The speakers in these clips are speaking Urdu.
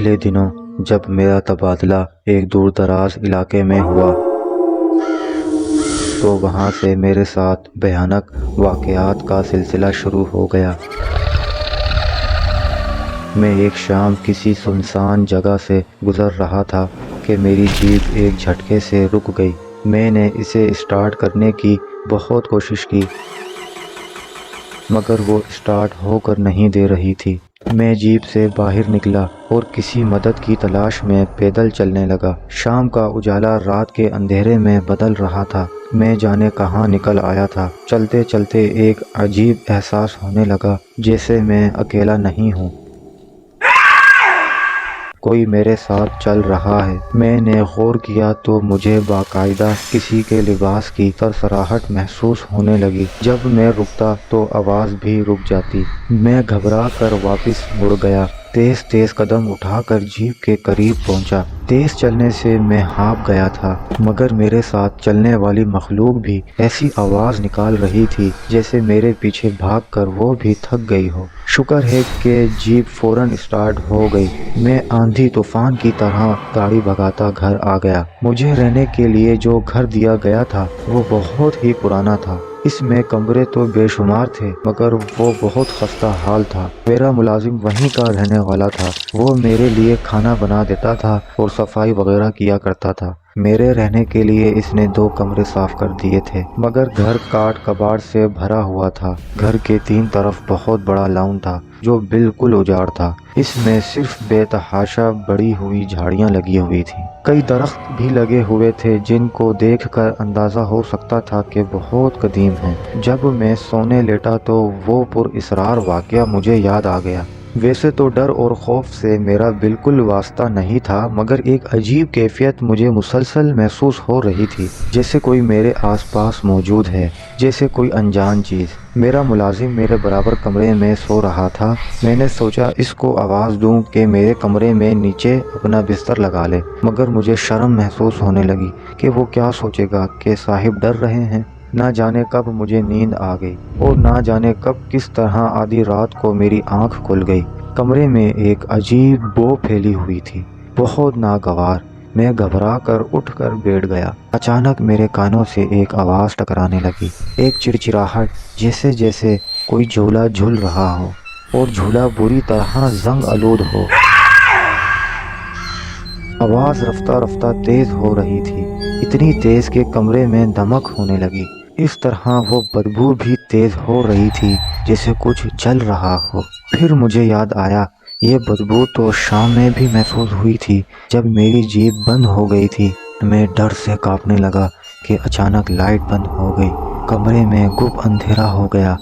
پچھلے دنوں جب میرا تبادلہ ایک دور دراز علاقے میں ہوا تو وہاں سے میرے ساتھ بھیانک واقعات کا سلسلہ شروع ہو گیا۔ میں ایک شام کسی سنسان جگہ سے گزر رہا تھا کہ میری جیپ ایک جھٹکے سے رک گئی۔ میں نے اسے اسٹارٹ کرنے کی بہت کوشش کی مگر وہ اسٹارٹ ہو کر نہیں دے رہی تھی۔ میں جیپ سے باہر نکلا اور کسی مدد کی تلاش میں پیدل چلنے لگا۔ شام کا اجالا رات کے اندھیرے میں بدل رہا تھا۔ میں جانے کہاں نکل آیا تھا۔ چلتے چلتے ایک عجیب احساس ہونے لگا جیسے میں اکیلا نہیں ہوں، کوئی میرے ساتھ چل رہا ہے۔ میں نے غور کیا تو مجھے باقاعدہ کسی کے لباس کی سرسراہٹ محسوس ہونے لگی۔ جب میں رکتا تو آواز بھی رک جاتی۔ میں گھبرا کر واپس مڑ گیا، تیز تیز قدم اٹھا کر جیپ کے قریب پہنچا۔ تیز چلنے سے میں ہانپ گیا تھا مگر میرے ساتھ چلنے والی مخلوق بھی ایسی آواز نکال رہی تھی جیسے میرے پیچھے بھاگ کر وہ بھی تھک گئی ہو۔ شکر ہے کہ جیپ فوراً اسٹارٹ ہو گئی۔ میں آندھی طوفان کی طرح گاڑی بھگاتا گھر آ گیا۔ مجھے رہنے کے لیے جو گھر دیا گیا تھا وہ بہت ہی پرانا تھا۔ اس میں کمرے تو بے شمار تھے مگر وہ بہت خستہ حال تھا۔ میرا ملازم وہیں کا رہنے والا تھا۔ وہ میرے لیے کھانا بنا دیتا تھا اور صفائی وغیرہ کیا کرتا تھا۔ میرے رہنے کے لیے اس نے 2 کمرے صاف کر دیے تھے مگر گھر کاٹ کباڑ سے بھرا ہوا تھا۔ گھر کے 3 طرف بہت بڑا لان تھا جو بالکل اجاڑ تھا۔ اس میں صرف بے تحاشا بڑی ہوئی جھاڑیاں لگی ہوئی تھیں۔ کئی درخت بھی لگے ہوئے تھے جن کو دیکھ کر اندازہ ہو سکتا تھا کہ بہت قدیم ہیں۔ جب میں سونے لیٹا تو وہ پراسرار واقعہ مجھے یاد آ گیا۔ ویسے تو ڈر اور خوف سے میرا بالکل واسطہ نہیں تھا مگر ایک عجیب کیفیت مجھے مسلسل محسوس ہو رہی تھی، جیسے کوئی میرے آس پاس موجود ہے، جیسے کوئی انجان چیز۔ میرا ملازم میرے برابر کمرے میں سو رہا تھا۔ میں نے سوچا اس کو آواز دوں کہ میرے کمرے میں نیچے اپنا بستر لگا لے مگر مجھے شرم محسوس ہونے لگی کہ وہ کیا سوچے گا کہ صاحب ڈر رہے ہیں۔ نہ جانے کب مجھے نیند آ گئی اور نہ جانے کب کس طرح آدھی رات کو میری آنکھ کھل گئی۔ کمرے میں ایک عجیب بو پھیلی ہوئی تھی، بہت ناگوار۔ میں گھبرا کر اٹھ کر بیٹھ گیا۔ اچانک میرے کانوں سے ایک آواز ٹکرانے لگی، ایک چڑچڑاہٹ، جیسے جیسے کوئی جھولا جھول رہا ہو اور جھولا بری طرح زنگ آلود ہو۔ آواز رفتہ رفتہ تیز ہو رہی تھی، اتنی تیز کہ کمرے میں دمک ہونے لگی۔ اس طرح وہ بدبو بھی تیز ہو رہی تھی جیسے کچھ جل رہا ہو۔ پھر مجھے یاد آیا یہ بدبو تو شام میں بھی محسوس ہوئی تھی جب میری جیپ بند ہو گئی تھی۔ میں ڈر سے کانپنے لگا کہ اچانک لائٹ بند ہو گئی، کمرے میں گپ اندھیرا ہو گیا۔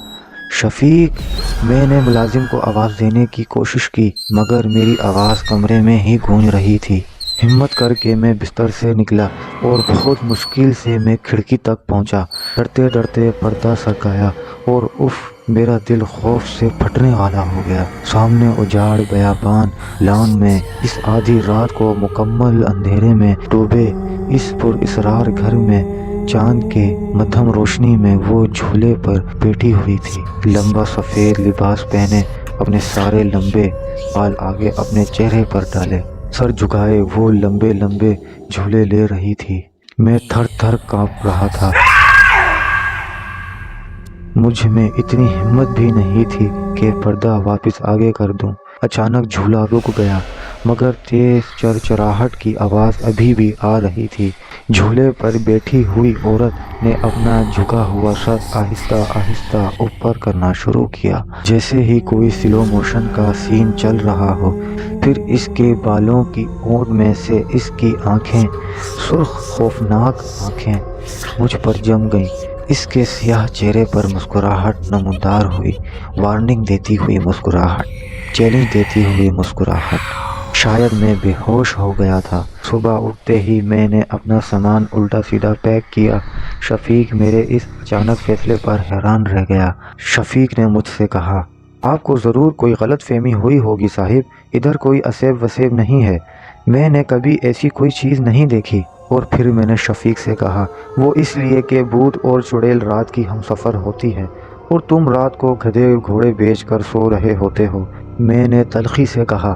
شفیق! میں نے ملازم کو آواز دینے کی کوشش کی مگر میری آواز کمرے میں ہی گونج رہی تھی۔ ہمت کر کے میں بستر سے نکلا اور بہت مشکل سے میں کھڑکی تک پہنچا۔ ڈرتے ڈرتے پردہ سرکایا اور میرا دل خوف سے پھٹنے والا ہو گیا۔ سامنے اجاڑ بیابان لان میں اس آدھی رات کو مکمل اندھیرے میں ڈوبے اس پراسرار گھر میں چاند کے مدھم روشنی میں وہ جھولے پر بیٹھی ہوئی تھی، لمبا سفید لباس پہنے، اپنے سارے لمبے بال آگے اپنے چہرے پر ڈالے، سر جھکائے وہ لمبے لمبے جھولے لے رہی تھی۔ میں تھر تھر کانپ رہا تھا۔ مجھ میں اتنی ہمت بھی نہیں تھی کہ پردہ واپس آگے کر دوں۔ اچانک جھولا رک گیا مگر تیز چرچراہٹ کی آواز ابھی بھی آ رہی تھی۔ جھولے پر بیٹھی ہوئی عورت نے اپنا جھکا ہوا سر آہستہ آہستہ اوپر کرنا شروع کیا جیسے ہی کوئی سلو موشن کا سین چل رہا ہو۔ پھر اس کے بالوں کی اونٹ میں سے اس کی آنکھیں، سرخ خوفناک آنکھیں مجھ پر جم گئیں۔ اس کے سیاہ چہرے پر مسکراہٹ نمودار ہوئی، وارننگ دیتی ہوئی مسکراہٹ، چیلنج دیتی ہوئی مسکراہٹ۔ شاید میں بے ہوش ہو گیا تھا۔ صبح اٹھتے ہی میں نے اپنا سامان الٹا سیدھا پیک کیا۔ شفیق میرے اس اچانک فیصلے پر حیران رہ گیا۔ شفیق نے مجھ سے کہا، آپ کو ضرور کوئی غلط فہمی ہوئی ہوگی صاحب، ادھر کوئی اسیب وسیب نہیں ہے، میں نے کبھی ایسی کوئی چیز نہیں دیکھی۔ اور پھر میں نے شفیق سے کہا، وہ اس لیے کہ بھوت اور چڑیل رات کی ہم سفر ہوتی ہے اور تم رات کو گدھے گھوڑے بیچ کر سو رہے ہوتے ہو۔ میں نے تلخی سے کہا،